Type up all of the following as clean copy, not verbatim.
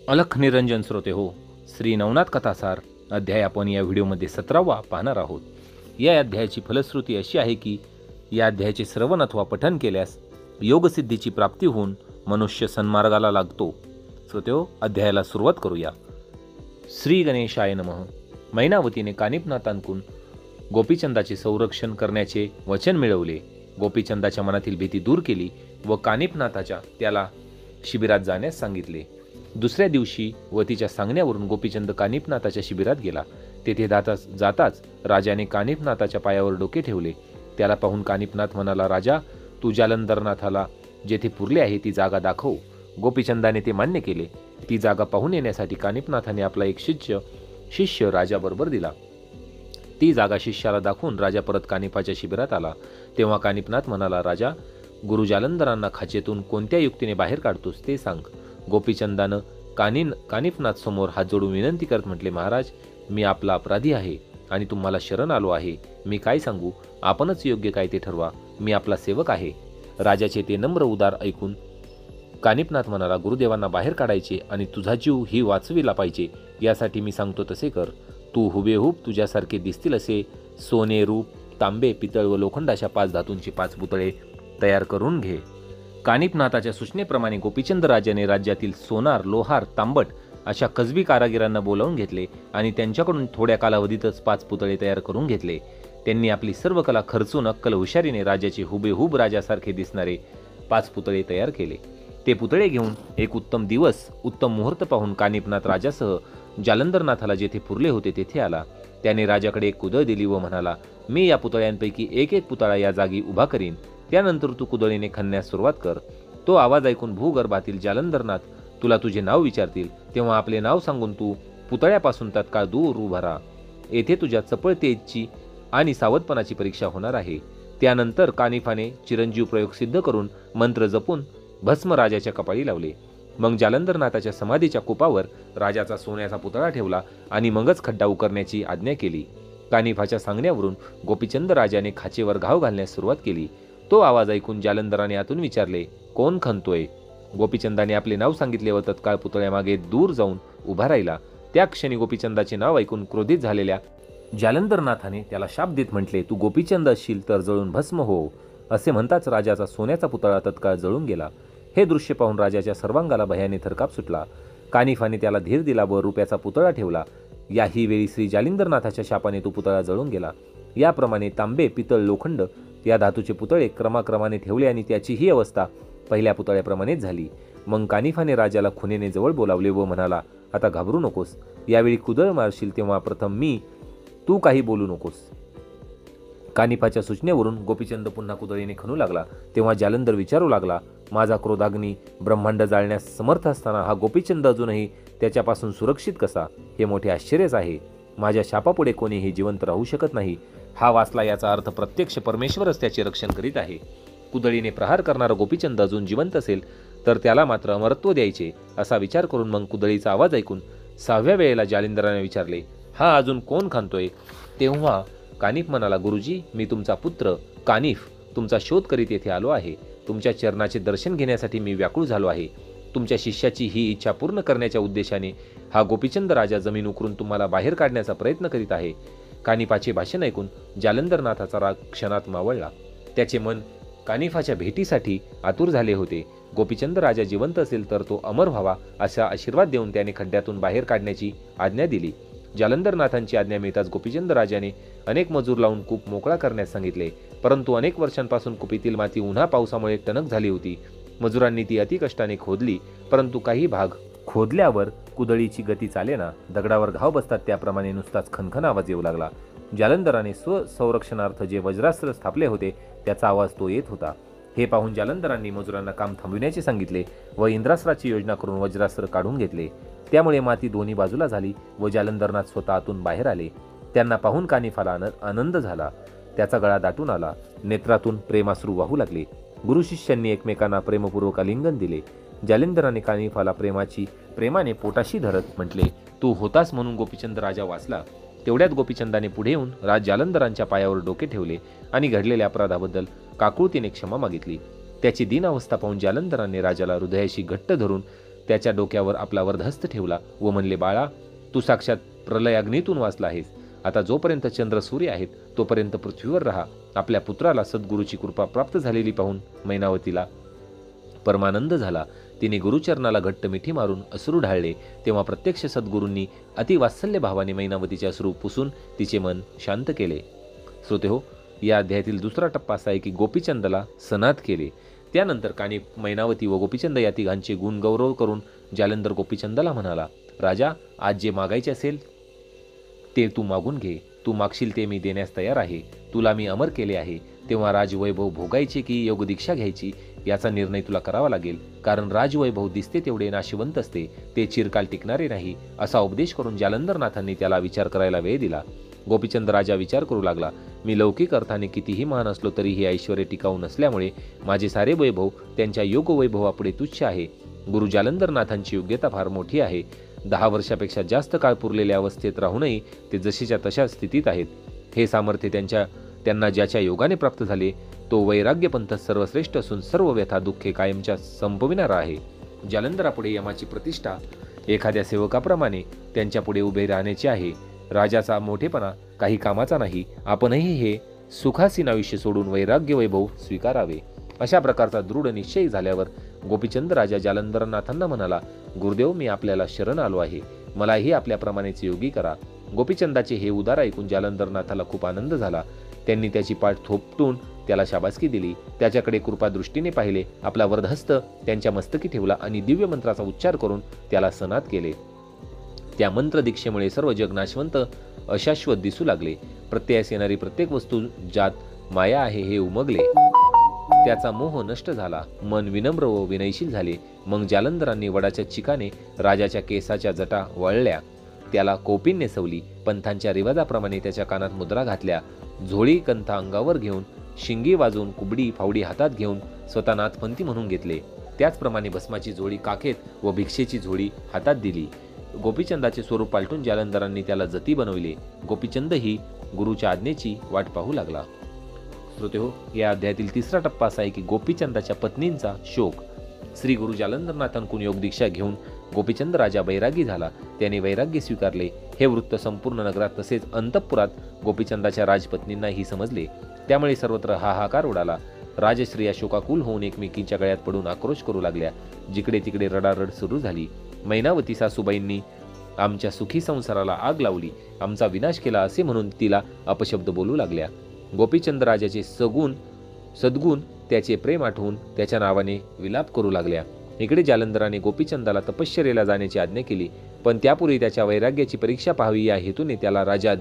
अलख निरंजन श्रोते हो, श्री नवनाथ कथासार अध्याय आपण या व्हिडिओमध्ये 17वा पाहणार आहोत. या अध्यायाची फलश्रुती अशी आहे की या अध्यायाचे श्रवण अथवा पठन केल्यास योगसिद्धीची प्राप्ती होऊन मनुष्य सन्मार्गाला लागतो. श्रोते हो, अध्यायाला सुरुवात करूया. श्री गणेशाय नमः. मैनावतीने कानिपनाथांकडून गोपीचंदाचे संरक्षण करण्याचे वचन मिळवले. गोपीचंदाच्या मनातील भीती दूर केली व कानिपनाथाच्या त्याला शिबिरात जाण्यास सांगितले. दुसऱ्या दिवशी वतीच्या सांगण्यावरून गोपीचंद कानिपनाथाच्या शिबिरात गेला. तेथे जाताच राजाने कानिपनाथाच्या पायावर डोके ठेवले. त्याला पाहून कानिपनाथ म्हणाला, राजा, तू जालंधरनाथाला जेथे पुरले आहे ती जागा दाखव. गोपीचंदाने ते मान्य केले. ती जागा पाहून येण्यासाठी कानिपनाथाने आपला एक शिष्य राजाबरोबर दिला. ती जागा शिष्याला दाखवून राजा परत कानिपाच्या शिबिरात आला. तेव्हा कानिपनाथ म्हणाला, राजा, गुरु जालंधरांना खाचेतून कोणत्या युक्तीने बाहेर काढतोस ते सांग. गोपीचंदानं कानिपनाथ समोर हात जोडून विनंती करत म्हटले, महाराज, मी आपला अपराधी आहे आणि तुम्हाला शरण आलो आहे. मी काय सांगू, आपणच योग्य काय ते ठरवा. मी आपला सेवक आहे. राजाचे ते नम्र उदार ऐकून कानिपनाथ म्हणाला, गुरुदेवांना बाहेर काढायचे आणि तुझा जीव ही वाचविला पाहिजे, यासाठी मी सांगतो तसे कर. तू हुबेहूब तुझ्यासारखे दिसतील असे सोने, रूप, तांबे, पितळ व लोखंड अशा 5 धातूंचे 5 पुतळे तयार करून घे. कानिपनाथाच्या सूचनेप्रमाणे गोपीचंद राजाने राज्यातील सोनार, लोहार, तांबट अशा कसबी कारागिरांना बोलावून घेतले आणि त्यांच्याकडून थोड्या कालावधीतच 5 पुतळे तयार करून घेतले. त्यांनी आपली सर्व कला खर्चून अक्कल हुशारीने राजाचे हुबेहूब राजासारखे दिसणारे 5 पुतळे तयार केले. ते पुतळे घेऊन एक उत्तम दिवस, उत्तम मुहूर्त पाहून कानिपनाथ राजासह जालंधरनाथाला जेथे पुरले होते तेथे आला. त्याने राजाकडे एक कुदळ दिली व म्हणाला, मी या पुतळ्यांपैकी एक पुतळा या जागी उभा करीन. त्यानंतर तू कुदळीने खणण्यास सुरुवात कर. तो आवाज ऐकून भूगर्भातील जालंधरनाथ तुला तुझे नाव विचारतील, तेव्हा आपले नाव सांगून तू पुतळ्यापासून तत्काळ दूर उभा राहा. येथे तुझ्या चपळतेची आणि सावधपणाची परीक्षा होणार आहे. त्यानंतर कानिफाने चिरंजीव प्रयोग सिद्ध करून मंत्र जपून भस्म राजाच्या कपाळी लावले. मग जालंधरनाथाच्या समाधीच्या कुपावर राजाचा सोन्याचा पुतळा ठेवला आणि मगच खड्डा उकरण्याची आज्ञा केली. कानिफाच्या सांगण्यावरून गोपीचंद राजाने खाचेवर घाव घालण्यास सुरुवात केली. तो आवाज ऐकून जालंधराने आतून विचारले, कोण खणतोय? गोपीचंदाने आपले नाव सांगितले व तत्काळ पुतळ्यामागे दूर जाऊन उभा राहिला. त्या क्षणी गोपीचंदाचे नाव ऐकून क्रोधित झालेल्या जालंधरनाथाने त्याला शाप देत म्हटले, तू गोपीचंद असशील तर जळून भस्म हो. असे म्हणताच राजाचा सोन्याचा पुतळा तत्काळ जळून गेला. हे दृश्य पाहून राजाच्या सर्वांगाला भयाने थरकाप सुटला. कानिफाने त्याला धीर दिला व रुपयाचा पुतळा ठेवला. याही वेळी श्री जालिंदरनाथाच्या शापाने तो पुतळा जळून गेला. याप्रमाणे तांबे, पितळ, लोखंड या धातूचे पुतळे क्रमाक्रमाने ठेवले आणि त्याचीही अवस्था पहिल्या पुतळ्याप्रमाणेच झाली. मग कानिफाने राजाला खुनेने जवळ बोलावले व म्हणाला, आता घाबरू नकोस. यावेळी कुदळ मारशील तेव्हा प्रथम मी, तू काही बोलू नकोस. कानिफाच्या सूचनेवरून गोपीचंद पुन्हा कुदळीने खणू लागला. तेव्हा जालंधर विचारू लागला, माझा क्रोधाग्नी ब्रह्मांड जाळण्यास समर्थ असताना हा गोपीचंद अजूनही त्याच्यापासून सुरक्षित कसा? हे मोठे आश्चर्यच आहे. माझ्या शापापुढे कोणीही जिवंत राहू शकत नाही. हा वाचला याचा अर्थ प्रत्यक्ष परमेश्वरच त्याचे रक्षण करीत आहे. कुदळीने प्रहार करणारा गोपीचंद अजून जिवंत असेल तर त्याला मात्र अमरत्व द्यायचे असा विचार करून मग कुदळीचा आवाज ऐकून 6व्या वेळेला जालिंदराने विचारले, हा अजून कोण खाणतोय? तेव्हा कानिफ म्हणाला, गुरुजी, मी तुमचा पुत्र कानिफ तुमचा शोध करीत येथे आलो आहे. तुमच्या चरणाचे दर्शन घेण्यासाठी मी व्याकुळ झालो आहे. तुमच्या शिष्याची ही इच्छा पूर्ण करण्याच्या उद्देशाने हा गोपीचंद राजा जमीन उकरून तुम्हाला बाहेर काढण्याचा प्रयत्न करीत आहे. कानिफाचे भाषण ऐकून जालंधरनाथाचा राग क्षणात मावळला. त्याचे मन कानिफाच्या भेटीसाठी आतुर झाले होते. गोपीचंद राजा जिवंत असेल तर तो अमर व्हावा असा आशीर्वाद देऊन त्याने खड्ड्यातून बाहेर काढण्याची आज्ञा दिली. जालंधरनाथांची आज्ञा मिळताच गोपीचंद राजाने अनेक मजूर लावून कूप मोकळा करण्यास सांगितले. परंतु अनेक वर्षांपासून कुपीतील माती उन्हा पावसामुळे टणक झाली होती. मजुरांनी ती अतिकष्टाने खोदली, परंतु काही भाग खोदल्यावर कुदळीची गती चालेना. दगडावर घाव बसतात त्याप्रमाणे नुसताच खनखन आवाज येऊ लागला. जालंधराने स्वसंरक्षणार्थ जे वज्रास्त्र स्थापले होते त्याचा आवाज तो येत होता. हे पाहून जालंधरांनी मजुरांना काम थांबविण्याचे सांगितले व इंद्रास्त्राची योजना करून वज्रास्त्र काढून घेतले. त्यामुळे माती दोन्ही बाजूला झाली व जालंधरनाथ स्वतः आतून बाहेर आले. त्यांना पाहून कानिफाला आनंद झाला. त्याचा गळा दाटून आला. नेत्रातून प्रेमाश्रू वाहू लागले. गुरु शिष्यांनी एकमेकांना प्रेमपूर्वक आलिंगन दिले. जालिंदराने कानिफाला प्रेमाने पोटाशी धरत म्हटले, तू होतास म्हणून गोपीचंद राजा वाचला. तेवढ्यात गोपीचंदाने पुढे येऊन जालंधरांच्या पायावर डोके ठेवले आणि घडलेल्या अपराधाबद्दल काकुळतीने क्षमा मागितली. त्याची दीन अवस्था पाहून जालंधराने राजाला हृदयाशी घट्ट धरून त्याच्या डोक्यावर आपला वरदहस्त ठेवला व म्हणले, बाळा, तू साक्षात प्रलयाग्नीतून वाचला आहेस. आता जोपर्यंत चंद्र सूर्य आहेत तोपर्यंत पृथ्वीवर राहा. आपल्या पुत्राला सद्गुरूची कृपा प्राप्त झालेली पाहून मैनावतीला परमानंद झाला. तिने गुरुचरणाला घट्ट मिठी मारून अश्रू ढाळले. तेव्हा प्रत्यक्ष सद्गुरूंनी अतिवात्सल्य भावाने मैनावतीचे अश्रू पुसून तिचे मन शांत केले. श्रोतेहो, या अध्यायातील दुसरा टप्पा असा आहे की गोपीचंदला सनात केले. त्यानंतर कानी मैनावती व गोपीचंद या तिघांचे गुण गौरव करून जालंधर गोपीचंदाला म्हणाला, राजा, आज जे मागायचे असेल ते तू मागून घे. तू मागशील ते मी देण्यास तयार आहे. तुला मी अमर केले आहे. तेव्हा राजवैभव भोगायचे की योगदीक्षा घ्यायची याचा निर्णय तुला करावा लागेल. कारण राजवैभव दिसते तेवढे नाशिवंत असते, ते चिरकाल टिकणारे नाही. असा उपदेश करून जालंधरनाथांनी त्याला विचार करायला वेळ दिला. गोपीचंद राजा विचार करू लागला, मी लौकिक अर्थाने कितीही महान असलो तरी हे ऐश्वर्य टिकाऊ नसल्यामुळे माझे सारे वैभव त्यांच्या योगवैभवापुढे तुच्छ आहे. गुरु जालंधरनाथांची योग्यता फार मोठी आहे. 10 वर्षापेक्षा जास्त काळ पुरलेल्या अवस्थेत राहूनही ते जशीच्या तशा स्थितीत आहेत. हे सामर्थ्य त्यांना ज्याच्या योगाने प्राप्त झाले तो वैराग्यपंथ सर्वश्रेष्ठ असून सर्व व्यथा दुःखे कायमच्या संपविणारा आहे. जालंधरापुढे यमाची प्रतिष्ठा एखाद्या सेवकाप्रमाणे त्यांच्यापुढे उभे राहण्याची आहे. राजाचा मोठेपणा काही कामाचा नाही. आपणही हे सुखासीन आयुष्य सोडून वैराग्य वैभव स्वीकारावे. अशा प्रकारचा दृढ निश्चय झाल्यावर गोपीचंद राजा जालंधरनाथांना म्हणाला, गुरुदेव, मी आपल्याला शरण आलो आहे. मलाही आपल्याप्रमाणेच योगी करा. गोपीचंदाचे हे उदार ऐकून जालंधरनाथाला खूप आनंद झाला. त्यांनी त्याची पाठ थोपटून त्याला शाबासकी दिली. त्याच्याकडे कृपादृष्टीने पाहिले. आपला वरदहस्त त्यांच्या मस्तकी ठेवला आणि दिव्य मंत्राचा उच्चार करून त्याला सनात केले. त्या मंत्र दीक्षेमुळे सर्व जग नाशवंत अशाश्वत दिसू लागले. प्रत्ययास येणारी प्रत्येक वस्तू ज्यात माया आहे हे उमगले. त्याचा मोह नष्ट झाला. मन विनम्र व विनयशील झाले. मग जालंधरांनी वडाच्या चिकाने राजाच्या केसाच्या जटा वळल्या. त्याला कौपिन नेसवली. पंथांच्या रिवाजाप्रमाणे त्याच्या कानात मुद्रा घातल्या. झोळी कंथा अंगावर घेऊन, शिंगी वाजवून, कुबडी फावडी हातात घेऊन स्वतः नाथपंथी म्हणून घेतले. त्याचप्रमाणे भस्माची झोळी काखेत व भिक्षेची झोळी हातात दिली. गोपीचंदाचे स्वरूप पालटून जालंधरांनी त्याला जती बनविले. गोपीचंदही गुरुच्या आज्ञेची वाट पाहू लागला. श्रोतेहो, या अध्यायातील तिसरा टप्पा असा आहे की गोपीचंदाच्या पत्नींचा शोक. श्री गुरु जालंधरनाथांकडून योग दीक्षा घेऊन गोपीचंद राजा वैरागी झाला. त्याने वैराग्य स्वीकारले. हे वृत्त संपूर्ण नगरात तसेच अंतःपुरात गोपीचंदाच्या राजपत्नींनाही समजले. त्यामुळे सर्वत्र हाहाकार उडाला. राजश्रिया शोकाकुल होऊन एकमेकींच्या गळ्यात पडून आक्रोश करू लागल्या. जिकडे तिकडे रडारड सुरू झाली. मैनावती सासूबाईंनी आमच्या सुखी संसाराला आग लावली, आमचा विनाश केला असे म्हणून तिला अपशब्द बोलू लागल्या. गोपीचंद राजाचे सद्गुण त्याचे प्रेम आठवून त्याच्या नावाने विलाप करू लागल्या. इकडे जालंधराने गोपीचंदाला तपश्चर्येला जाण्याची आज्ञा केली. पण त्यापूर्वी त्याच्या वैराग्याची परीक्षा पाहावी या हेतूने त्याला राजा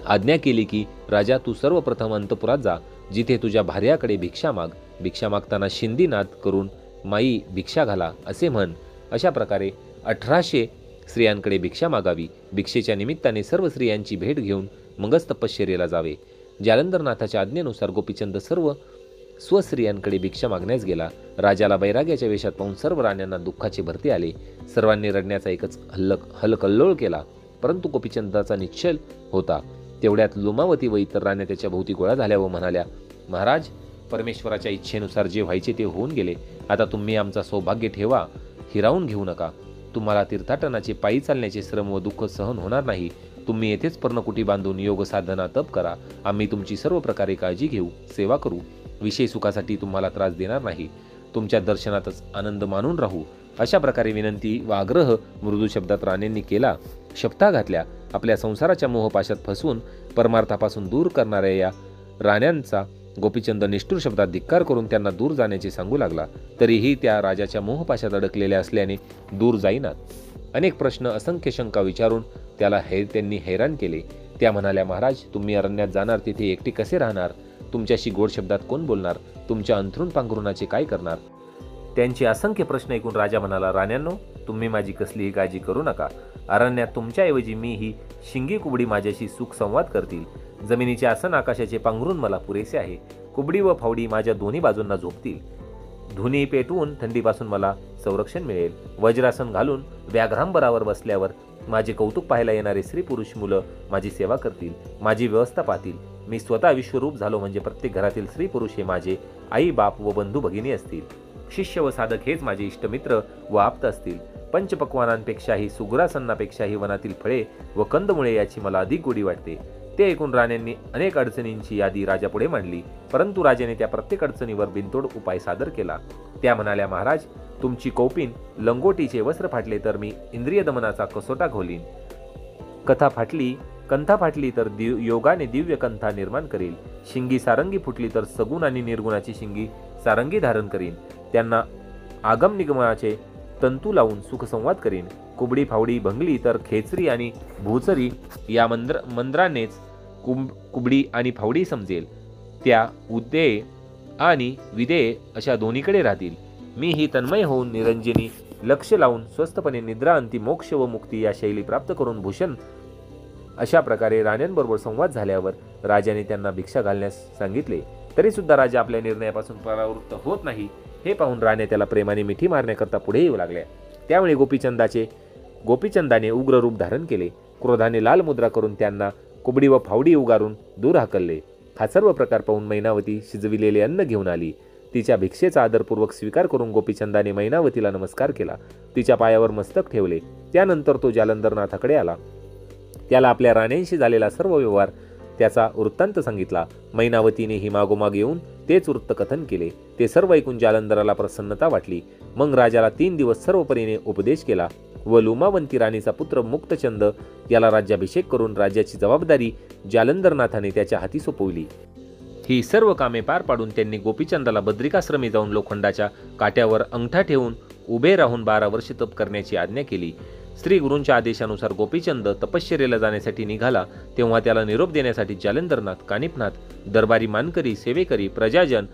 आज्ञा केली की, राजा, तू सर्वप्रथम अंतपुरात जा. जिथे तुझ्या भार्याकडे भिक्षा माग. भिक्षा मागताना शिंदीनाद करून माई भिक्षा घाला असे म्हण. अशा प्रकारे 1800 स्त्रियांकडे भिक्षा मागावी. भिक्षेच्या निमित्ताने सर्व स्त्रियांची भेट घेऊन मगच तपश्चर्येला जावे. जालंधरनाथाच्या आज्ञेनुसार गोपीचंद सर्व स्वस्त्रियांकडे भिक्षा मागण्यास गेला. राजाला वैराग्याच्या वेशात पाहून सर्व राण्यांना दुःखाचे भरती आले. सर्वांनी रडण्याचा एकच हलकल्लोळ केला. परंतु गोपीचंदाचा निश्चल होता. तेवढ्यात लुमावती व इतर राण्या त्याच्या भोवती गोळा झाल्या व म्हणाल्या, महाराज, परमेश्वराच्या इच्छेनुसार जे व्हायचे ते होऊन गेले. आता तुम्ही आमचा सौभाग्य ठेवा, हिरावून घेऊ नका. तुम्हाला तीर्थाटनाचे, पायी चालण्याचे श्रम व दुःख सहन होणार नाही. तुम्ही येथेच पर्णकुटी बांधून योग साधना तप करा. आम्ही तुमची सर्व प्रकारे काळजी घेऊ, सेवा करू. विषय सुखासाठी तुम्हाला त्रास देणार नाही. तुमच्या दर्शनातच आनंद मानून राहू. अशा प्रकारे विनंती व आग्रह मृदू शब्दात राण्यांनी केला. शपथा घातल्या. आपल्या संसाराच्या मोहपाशात फसवून परमार्थापासून दूर करणाऱ्या या राण्यांचा गोपीचंद निष्ठुर शब्दात धिक्कार करून त्यांना दूर जाण्याचे सांगू लागला. तरीही त्या राजाच्या मोहपाशात अडकलेल्या असल्याने दूर जाईनात. अनेक प्रश्न, असंख्य शंका विचारून त्याला त्यांनी हैराण केले. त्या म्हणाल्या, महाराज, तुम्ही अरण्यात जाणार, तिथे एकटे कसे राहणार? तुमच्याशी गोड शब्दात कोण बोलणार? तुमच्या अंथरूण पांघरुणाचे काय करणार? त्यांचे असंख्य प्रश्न ऐकून राजा म्हणाला, राण्यांनो, तुम्ही माझी कसलीही काळजी करू नका. अरण्यात तुमच्याऐवजी मी ही शिंगी कुबडी माझ्याशी सुख संवाद करतील. जमिनीचे आसन, आकाशाचे पांघरून मला पुरेसे आहे. कुबडी व फावडी माझ्या दोन्ही बाजूंना झोपतील. धुनी पेटवून थंडीपासून मला संरक्षण मिळेल. वज्रासन घालून व्याघ्रांबरावर बसल्यावर माझे कौतुक पाहायला येणारे स्त्री पुरुष मुलं माझी सेवा करतील, माझी व्यवस्था पाहतील. मी स्वतः विश्वरूप झालो म्हणजे प्रत्येक घरातील स्त्री पुरुष हे माझे आई बाप व बंधू भगिनी असतील. शिष्य व साधक हेच माझे इष्टमित्र व आप्त असतील. पंचपक्वानांपेक्षाही सुग्रासन्नापेक्षाही वनातील फळे व कंदमुळे याची मला अधिक गोडी वाटते. ते ऐकून राण्यांनी अनेक अडचणींची यादी राजापुढे मांडली, परंतु राजाने त्या प्रत्येक अडचणीवर बिनतोड उपाय सादर केला. त्या म्हणाल्या, महाराज, तुमची कौपीन लंगोटीचे वस्त्र फाटले तर मी इंद्रिय दमनाचा कसोटा घोलीन. कंथा फाटली तर योगाने दिव्य कंथा निर्माण करील. शिंगी सारंगी फुटली तर सगुण आणि निर्गुणाची शिंगी सारंगी धारण करीन. त्यांना आगम निगमाचे तंतू लावून सुखसंवाद करीन. कुबडी फावडी भंगली तर खेचरी आणि भूचरी या मंत्रानेच कुबडी आणि फावडी समजेल. त्या उद्देय आणि विदेय अशा दोन्हीकडे राहतील. मी ही तन्मय होऊन निरंजनी लक्ष लावून स्वस्थपणे निद्रा अंती मोक्ष व मुक्ती या शैली प्राप्त करून भूषण. अशा प्रकारे राण्यांबरोबर संवाद झाल्यावर राजाने त्यांना भिक्षा घालण्यास सांगितले. तरी सुद्धा राजा आपल्या निर्णयापासून परावृत्त होत नाही हे पाहून राण्या त्याला प्रेमाने मिठी मारण्याकरता पुढे येऊ लागल्या. त्यामुळे गोपीचंदाने उग्र रूप धारण केले. क्रोधाने लाल मुद्रा करून त्यांना कुबडी व फावडी उगारून दूर हाकलले. हा सर्व प्रकार पाहून मैनावती शिजविलेले अन्न घेऊन आली. तिच्या भिक्षेचा आदरपूर्वक स्वीकार करून गोपीचंदाने मैनावतीला नमस्कार केला. तिच्या पायावर मस्तक ठेवले. त्यानंतर तो जालंधरनाथाकडे आला. त्याला आपल्या राण्यांशी झालेला सर्व व्यवहार त्याचा वृत्तांत सांगितला. मैनावतीनेही मागोमाग येऊन तेच वृत्त कथन केले. ते सर्व ऐकून जालंधराला प्रसन्नता वाटली. मग राजाला 3 दिवस सर्व परीने उपदेश केला व लुमावंती राणीचा पुत्र मुक्तचंद याला राज्याभिषेक करून राज्याची जबाबदारी जालंधरनाथाने त्याच्या हाती सोपवली. ही सर्व कामे पार पाडून त्यांनी गोपीचंदाला बद्रिकाश्रमी जाऊन लोखंडाच्या काट्यावर अंगठा ठेवून उभे राहून 12 वर्षे तप करण्याची आज्ञा केली. श्री गुरूंच्या आदेशानुसार गोपीचंद तपश्चर्येला जाण्यासाठी निघाला. तेव्हा त्याला निरोप देण्यासाठी जालंधरनाथ, कानिफनाथ, दरबारी मानकरी, सेवेकरी, प्रजाजन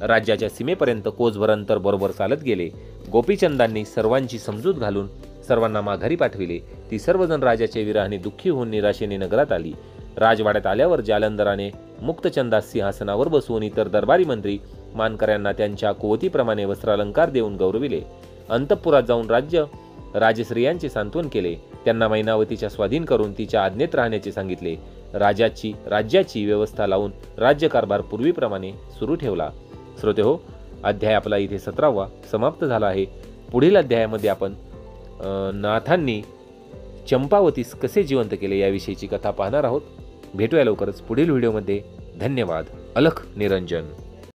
राज्याच्या सीमेपर्यंत कोसभर अंतर बरोबर चालत गेले. गोपीचंदांनी सर्वांची समजूत घालून सर्वांना माघारी पाठविले. ती सर्वजण राजाच्या विरहाने दुःखी होऊन निराशेने नगरात आली. राजवाड्यात आल्यावर जालंधराने मुक्तचंदास सिंहासनावर बसवून इतर दरबारी मंत्री मानकऱ्यांना त्यांच्या कुवतीप्रमाणे वस्त्रालंकार देऊन गौरविले. अंतःपुरात जाऊन राजश्रियांचे सांत्वन केले. त्यांना मैनावतीच्या स्वाधीन करून तिच्या आज्ञेत राहण्याचे सांगितले. राज्याची व्यवस्था लावून राज्यकारभार पूर्वीप्रमाणे सुरू ठेवला. श्रोतेहो, अध्याय आपला इथे 17वा समाप्त झाला आहे. पुढील अध्यायामध्ये आपण नाथांनी चंपावतीस कसे जिवंत केले याविषयीची कथा पाहणार आहोत. भेटूया लवकरच पुढील व्हिडिओमध्ये. धन्यवाद. अलख निरंजन.